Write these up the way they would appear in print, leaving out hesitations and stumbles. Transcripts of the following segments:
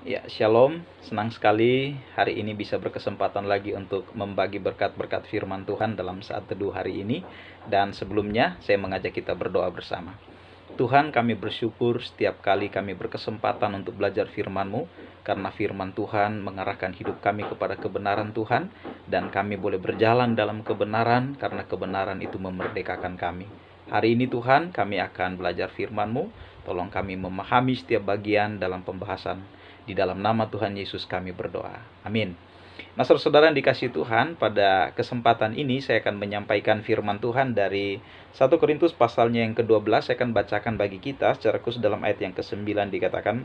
Ya, Shalom. Senang sekali hari ini bisa berkesempatan lagi untuk membagi berkat-berkat firman Tuhan dalam saat teduh hari ini. Dan sebelumnya, saya mengajak kita berdoa bersama. Tuhan, kami bersyukur setiap kali kami berkesempatan untuk belajar firman-Mu, karena firman Tuhan mengarahkan hidup kami kepada kebenaran Tuhan, dan kami boleh berjalan dalam kebenaran, karena kebenaran itu memerdekakan kami. Hari ini Tuhan, kami akan belajar firman-Mu. Tolong kami memahami setiap bagian dalam pembahasan. Di dalam nama Tuhan Yesus kami berdoa. Amin. Nah, saudara-saudara yang dikasihi Tuhan, pada kesempatan ini saya akan menyampaikan firman Tuhan dari 1 Korintus pasalnya yang ke-12. Saya akan bacakan bagi kita secara khusus dalam ayat yang ke-9 dikatakan,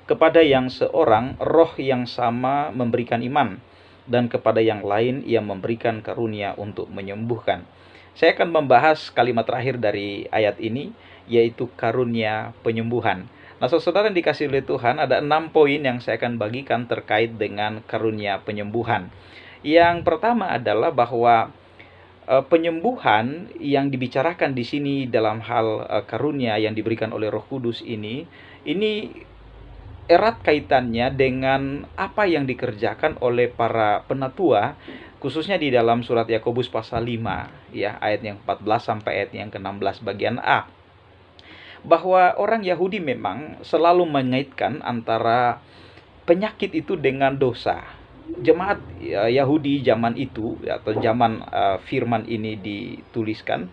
kepada yang seorang roh yang sama memberikan iman, dan kepada yang lain ia memberikan karunia untuk menyembuhkan. Saya akan membahas kalimat terakhir dari ayat ini, yaitu karunia penyembuhan. Nah, saudara yang dikasihi oleh Tuhan, ada 6 poin yang saya akan bagikan terkait dengan karunia penyembuhan. Yang pertama adalah bahwa penyembuhan yang dibicarakan di sini dalam hal karunia yang diberikan oleh Roh Kudus ini erat kaitannya dengan apa yang dikerjakan oleh para penatua, khususnya di dalam surat Yakobus pasal 5 ya, ayat yang 14 sampai ayat yang ke-16 bagian A. Bahwa orang Yahudi memang selalu mengaitkan antara penyakit itu dengan dosa. Jemaat Yahudi zaman itu atau zaman firman ini dituliskan,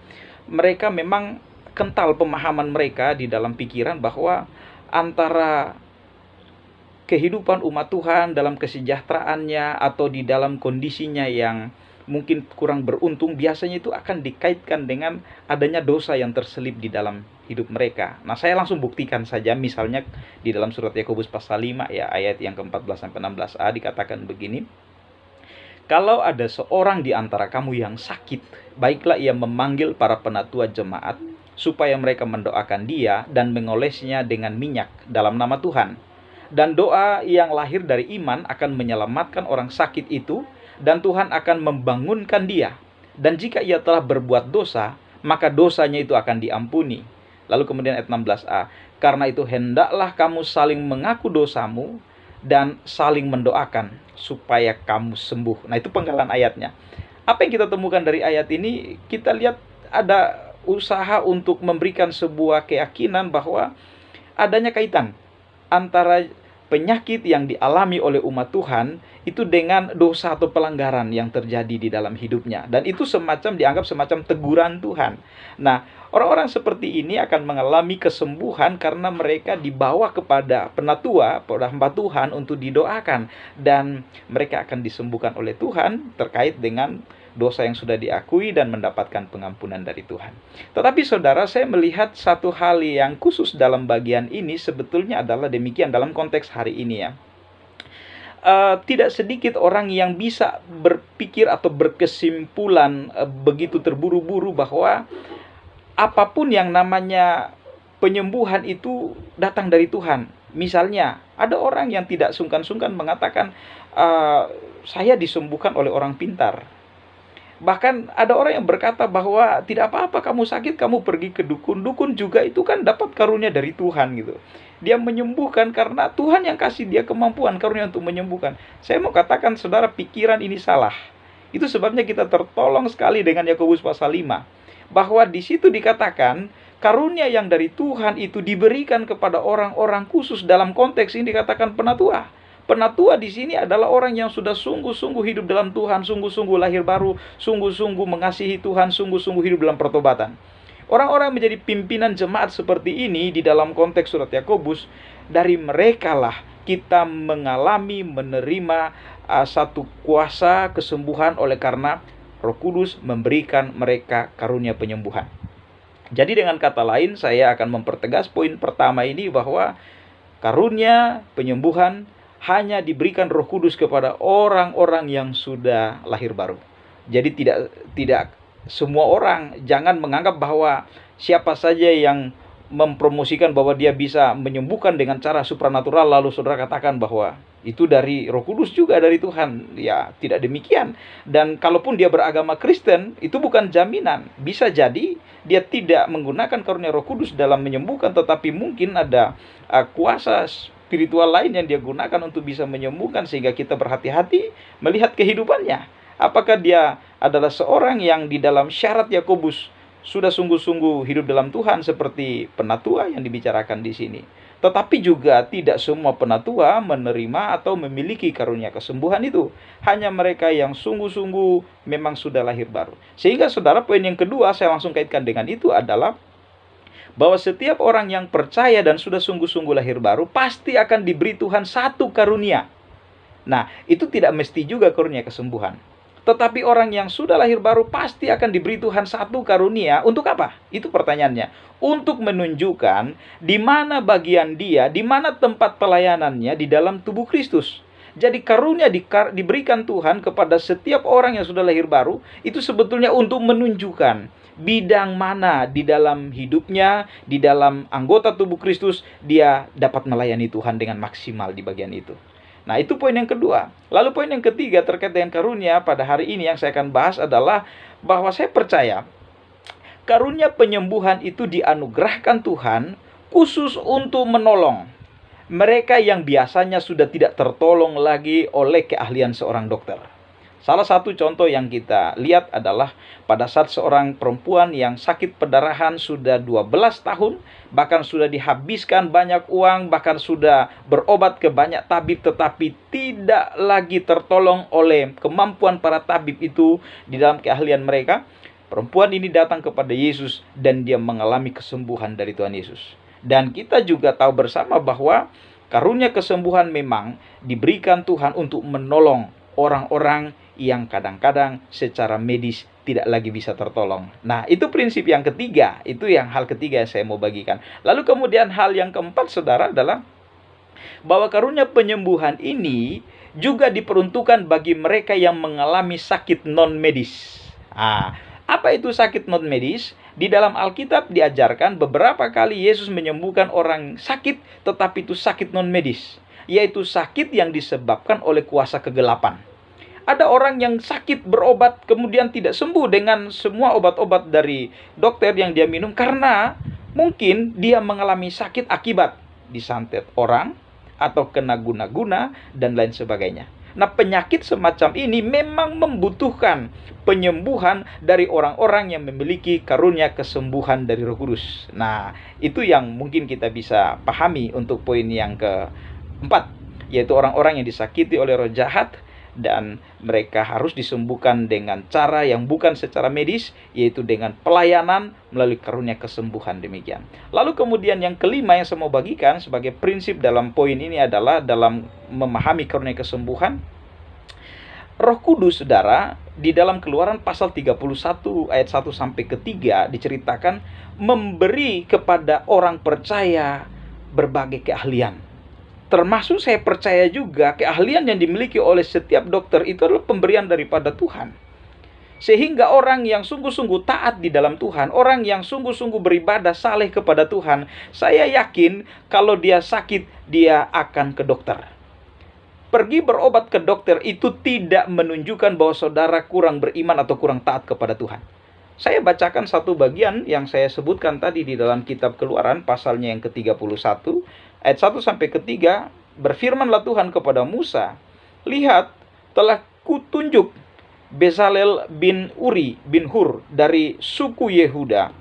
mereka memang kental pemahaman mereka di dalam pikiran bahwa antara kehidupan umat Tuhan dalam kesejahteraannya atau di dalam kondisinya yang mungkin kurang beruntung, biasanya itu akan dikaitkan dengan adanya dosa yang terselip di dalam hidup mereka. Nah, saya langsung buktikan saja, misalnya di dalam surat Yakobus pasal 5 ya, ayat yang ke-14 sampai 16a dikatakan begini. Kalau ada seorang di antara kamu yang sakit, baiklah ia memanggil para penatua jemaat supaya mereka mendoakan dia dan mengolesnya dengan minyak dalam nama Tuhan. Dan doa yang lahir dari iman akan menyelamatkan orang sakit itu, dan Tuhan akan membangunkan dia. Dan jika ia telah berbuat dosa, maka dosanya itu akan diampuni. Lalu kemudian ayat 16a, karena itu hendaklah kamu saling mengaku dosamu dan saling mendoakan supaya kamu sembuh. Nah, itu penggalan ayatnya. Apa yang kita temukan dari ayat ini? Kita lihat ada usaha untuk memberikan sebuah keyakinan bahwa adanya kaitan antara penyakit yang dialami oleh umat Tuhan itu dengan dosa atau pelanggaran yang terjadi di dalam hidupnya. Dan itu dianggap semacam teguran Tuhan. Nah, orang-orang seperti ini akan mengalami kesembuhan karena mereka dibawa kepada penatua, pada hamba Tuhan untuk didoakan. Dan mereka akan disembuhkan oleh Tuhan terkait dengan dosa yang sudah diakui dan mendapatkan pengampunan dari Tuhan. Tetapi saudara, saya melihat satu hal yang khusus dalam bagian ini sebetulnya adalah demikian dalam konteks hari ini ya. Tidak sedikit orang yang bisa berpikir atau berkesimpulan begitu terburu-buru bahwa apapun yang namanya penyembuhan itu datang dari Tuhan. Misalnya, ada orang yang tidak sungkan-sungkan mengatakan, saya disembuhkan oleh orang pintar. Bahkan ada orang yang berkata bahwa tidak apa-apa kamu sakit, kamu pergi ke dukun. Dukun juga itu kan dapat karunia dari Tuhan gitu. Dia menyembuhkan karena Tuhan yang kasih dia kemampuan karunia untuk menyembuhkan. Saya mau katakan saudara, pikiran ini salah. Itu sebabnya kita tertolong sekali dengan Yakobus pasal 5. Bahwa di situ dikatakan karunia yang dari Tuhan itu diberikan kepada orang-orang khusus, dalam konteks ini dikatakan penatua. Penatua di sini adalah orang yang sudah sungguh-sungguh hidup dalam Tuhan, sungguh-sungguh lahir baru, sungguh-sungguh mengasihi Tuhan, sungguh-sungguh hidup dalam pertobatan. Orang-orang yang menjadi pimpinan jemaat seperti ini di dalam konteks surat Yakobus, dari merekalah kita mengalami, menerima satu kuasa kesembuhan oleh karena Roh Kudus memberikan mereka karunia penyembuhan. Jadi dengan kata lain, saya akan mempertegas poin pertama ini bahwa karunia penyembuhan hanya diberikan Roh Kudus kepada orang-orang yang sudah lahir baru. Jadi tidak semua orang, jangan menganggap bahwa siapa saja yang mempromosikan bahwa dia bisa menyembuhkan dengan cara supranatural lalu saudara katakan bahwa itu dari Roh Kudus, juga dari Tuhan. Ya, tidak demikian. Dan kalaupun dia beragama Kristen, itu bukan jaminan. Bisa jadi dia tidak menggunakan karunia Roh Kudus dalam menyembuhkan, tetapi mungkin ada kuasa spiritual lain yang dia gunakan untuk bisa menyembuhkan, sehingga kita berhati-hati melihat kehidupannya. Apakah dia adalah seorang yang di dalam syarat Yakobus sudah sungguh-sungguh hidup dalam Tuhan seperti penatua yang dibicarakan di sini. Tetapi juga tidak semua penatua menerima atau memiliki karunia kesembuhan itu. Hanya mereka yang sungguh-sungguh memang sudah lahir baru. Sehingga saudara, poin yang kedua saya langsung kaitkan dengan itu adalah bahwa setiap orang yang percaya dan sudah sungguh-sungguh lahir baru pasti akan diberi Tuhan satu karunia. Nah, itu tidak mesti juga karunia kesembuhan. Tetapi orang yang sudah lahir baru pasti akan diberi Tuhan satu karunia. Untuk apa? Itu pertanyaannya. Untuk menunjukkan di mana bagian dia, di mana tempat pelayanannya di dalam tubuh Kristus. Jadi karunia diberikan Tuhan kepada setiap orang yang sudah lahir baru, itu sebetulnya untuk menunjukkan bidang mana di dalam hidupnya, di dalam anggota tubuh Kristus, dia dapat melayani Tuhan dengan maksimal di bagian itu. Nah, itu poin yang kedua. Lalu poin yang ketiga terkait dengan karunia pada hari ini yang saya akan bahas adalah bahwa saya percaya karunia penyembuhan itu dianugerahkan Tuhan khusus untuk menolong mereka yang biasanya sudah tidak tertolong lagi oleh keahlian seorang dokter. Salah satu contoh yang kita lihat adalah pada saat seorang perempuan yang sakit perdarahan sudah 12 tahun, bahkan sudah dihabiskan banyak uang, bahkan sudah berobat ke banyak tabib, tetapi tidak lagi tertolong oleh kemampuan para tabib itu di dalam keahlian mereka. Perempuan ini datang kepada Yesus dan dia mengalami kesembuhan dari Tuhan Yesus. Dan kita juga tahu bersama bahwa karunia kesembuhan memang diberikan Tuhan untuk menolong orang-orang yang kadang-kadang secara medis tidak lagi bisa tertolong. Nah, itu prinsip yang ketiga. Itu yang hal ketiga yang saya mau bagikan. Lalu kemudian hal yang keempat, saudara, adalah bahwa karunia penyembuhan ini juga diperuntukkan bagi mereka yang mengalami sakit non-medis. Apa itu sakit non-medis? Di dalam Alkitab diajarkan beberapa kali Yesus menyembuhkan orang sakit, tetapi itu sakit non-medis, yaitu sakit yang disebabkan oleh kuasa kegelapan. Ada orang yang sakit berobat kemudian tidak sembuh dengan semua obat-obat dari dokter yang dia minum karena mungkin dia mengalami sakit akibat disantet orang atau kena guna-guna dan lain sebagainya. Nah, penyakit semacam ini memang membutuhkan penyembuhan dari orang-orang yang memiliki karunia kesembuhan dari Roh Kudus. Nah, itu yang mungkin kita bisa pahami untuk poin yang keempat, yaitu orang-orang yang disakiti oleh roh jahat dan mereka harus disembuhkan dengan cara yang bukan secara medis, yaitu dengan pelayanan melalui karunia kesembuhan demikian. Lalu kemudian yang kelima yang saya mau bagikan sebagai prinsip dalam poin ini adalah dalam memahami karunia kesembuhan, Roh Kudus, saudara, di dalam Keluaran pasal 31 ayat 1 sampai ke 3 diceritakan memberi kepada orang percaya berbagai keahlian. Termasuk saya percaya juga keahlian yang dimiliki oleh setiap dokter itu adalah pemberian daripada Tuhan. Sehingga orang yang sungguh-sungguh taat di dalam Tuhan, orang yang sungguh-sungguh beribadah saleh kepada Tuhan, saya yakin kalau dia sakit, dia akan ke dokter. Pergi berobat ke dokter itu tidak menunjukkan bahwa saudara kurang beriman atau kurang taat kepada Tuhan. Saya bacakan satu bagian yang saya sebutkan tadi di dalam kitab Keluaran pasalnya yang ke-31 ayat 1 sampai ke 3. Berfirmanlah Tuhan kepada Musa, "Lihat, telah kutunjuk Bezalel bin Uri bin Hur dari suku Yehuda,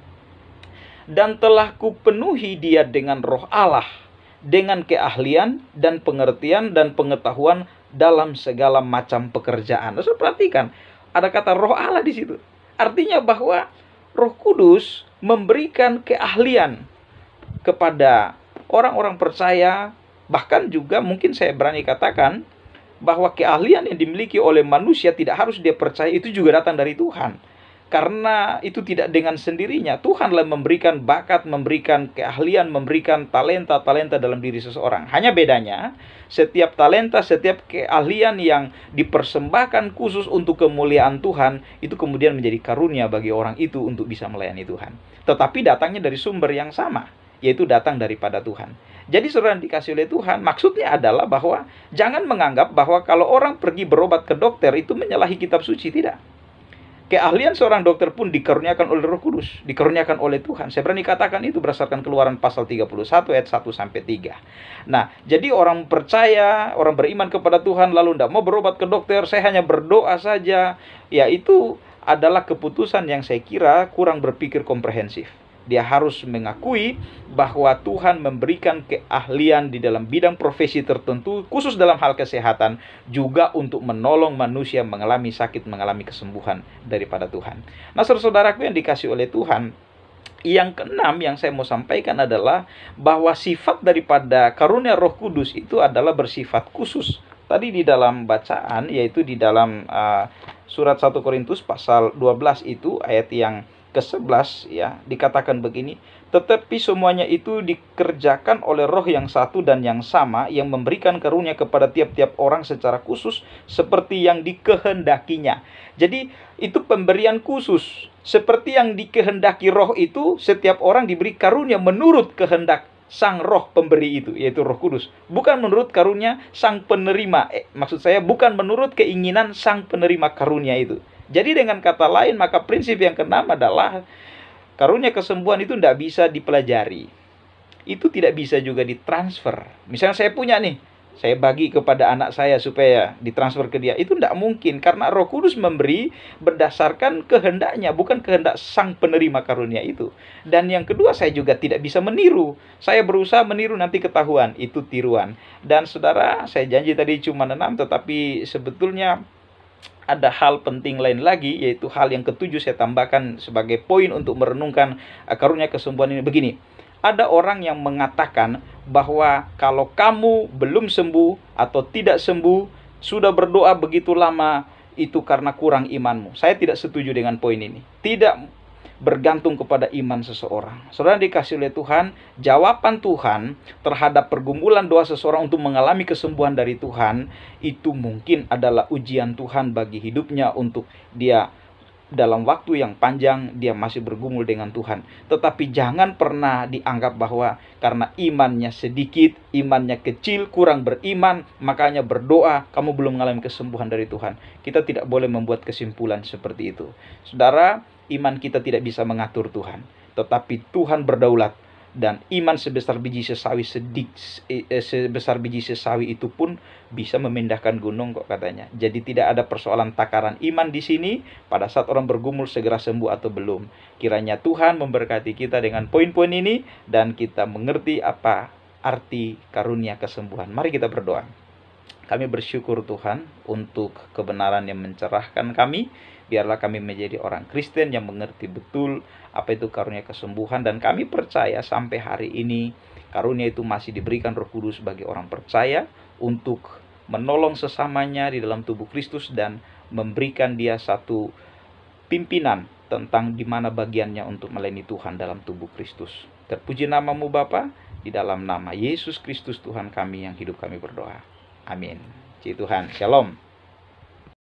dan telah kupenuhi dia dengan roh Allah, dengan keahlian dan pengertian dan pengetahuan dalam segala macam pekerjaan." Saudara perhatikan, ada kata roh Allah di situ. Artinya bahwa Roh Kudus memberikan keahlian kepada orang-orang percaya, bahkan juga mungkin saya berani katakan bahwa keahlian yang dimiliki oleh manusia tidak harus dia percaya itu juga datang dari Tuhan. Karena itu tidak dengan sendirinya. Tuhanlah memberikan bakat, memberikan keahlian, memberikan talenta-talenta dalam diri seseorang. Hanya bedanya, setiap talenta, setiap keahlian yang dipersembahkan khusus untuk kemuliaan Tuhan, itu kemudian menjadi karunia bagi orang itu untuk bisa melayani Tuhan. Tetapi datangnya dari sumber yang sama, yaitu datang daripada Tuhan. Jadi saudara dikasih oleh Tuhan, maksudnya adalah bahwa jangan menganggap bahwa kalau orang pergi berobat ke dokter itu menyalahi kitab suci, tidak. Keahlian seorang dokter pun dikaruniakan oleh Roh Kudus, dikaruniakan oleh Tuhan. Saya berani katakan itu berdasarkan Keluaran pasal 31 ayat 1 sampai 3. Nah, jadi orang percaya, orang beriman kepada Tuhan lalu tidak mau berobat ke dokter, saya hanya berdoa saja. Ya, itu adalah keputusan yang saya kira kurang berpikir komprehensif. Dia harus mengakui bahwa Tuhan memberikan keahlian di dalam bidang profesi tertentu, khusus dalam hal kesehatan, juga untuk menolong manusia mengalami sakit, mengalami kesembuhan daripada Tuhan. Nah, saudaraku yang dikasih oleh Tuhan, yang keenam yang saya mau sampaikan adalah bahwa sifat daripada karunia Roh Kudus itu adalah bersifat khusus. Tadi di dalam bacaan, yaitu di dalam surat 1 Korintus pasal 12 itu ayat yang ke-11 ya, dikatakan begini, tetapi semuanya itu dikerjakan oleh Roh yang satu dan yang sama, yang memberikan karunia kepada tiap-tiap orang secara khusus seperti yang dikehendakinya. Jadi itu pemberian khusus, seperti yang dikehendaki Roh itu, setiap orang diberi karunia menurut kehendak Sang Roh pemberi itu, yaitu Roh Kudus. Bukan menurut karunia Sang penerima. Maksud saya bukan menurut keinginan Sang penerima karunia itu. Jadi dengan kata lain, maka prinsip yang keenam adalah karunia kesembuhan itu tidak bisa dipelajari. Itu tidak bisa juga ditransfer. Misalnya saya punya nih, saya bagi kepada anak saya supaya ditransfer ke dia. Itu tidak mungkin, karena Roh Kudus memberi berdasarkan kehendaknya, bukan kehendak Sang penerima karunia itu. Dan yang kedua, saya juga tidak bisa meniru. Saya berusaha meniru, nanti ketahuan, itu tiruan. Dan saudara, saya janji tadi cuma 6, tetapi sebetulnya ada hal penting lain lagi, yaitu hal yang ketujuh saya tambahkan sebagai poin untuk merenungkan karunia kesembuhan ini. Begini, ada orang yang mengatakan bahwa kalau kamu belum sembuh atau tidak sembuh, sudah berdoa begitu lama, itu karena kurang imanmu. Saya tidak setuju dengan poin ini. Tidak bergantung kepada iman seseorang. Saudara dikasih oleh Tuhan, jawaban Tuhan terhadap pergumulan doa seseorang untuk mengalami kesembuhan dari Tuhan, itu mungkin adalah ujian Tuhan bagi hidupnya, untuk dia dalam waktu yang panjang dia masih bergumul dengan Tuhan. Tetapi jangan pernah dianggap bahwa karena imannya sedikit, imannya kecil, kurang beriman, makanya berdoa kamu belum mengalami kesembuhan dari Tuhan. Kita tidak boleh membuat kesimpulan seperti itu. Saudara, iman kita tidak bisa mengatur Tuhan, tetapi Tuhan berdaulat. Dan iman sebesar biji sesawi sebesar biji sesawi itu pun bisa memindahkan gunung kok katanya. Jadi tidak ada persoalan takaran iman di sini pada saat orang bergumul segera sembuh atau belum. Kiranya Tuhan memberkati kita dengan poin-poin ini dan kita mengerti apa arti karunia kesembuhan. Mari kita berdoa. Kami bersyukur Tuhan untuk kebenaran yang mencerahkan kami. Biarlah kami menjadi orang Kristen yang mengerti betul apa itu karunia kesembuhan. Dan kami percaya sampai hari ini karunia itu masih diberikan Roh Kudus bagi orang percaya untuk menolong sesamanya di dalam tubuh Kristus dan memberikan dia satu pimpinan tentang di mana bagiannya untuk melayani Tuhan dalam tubuh Kristus. Terpuji namamu Bapa, di dalam nama Yesus Kristus Tuhan kami yang hidup kami berdoa. Amin. Puji Tuhan. Shalom.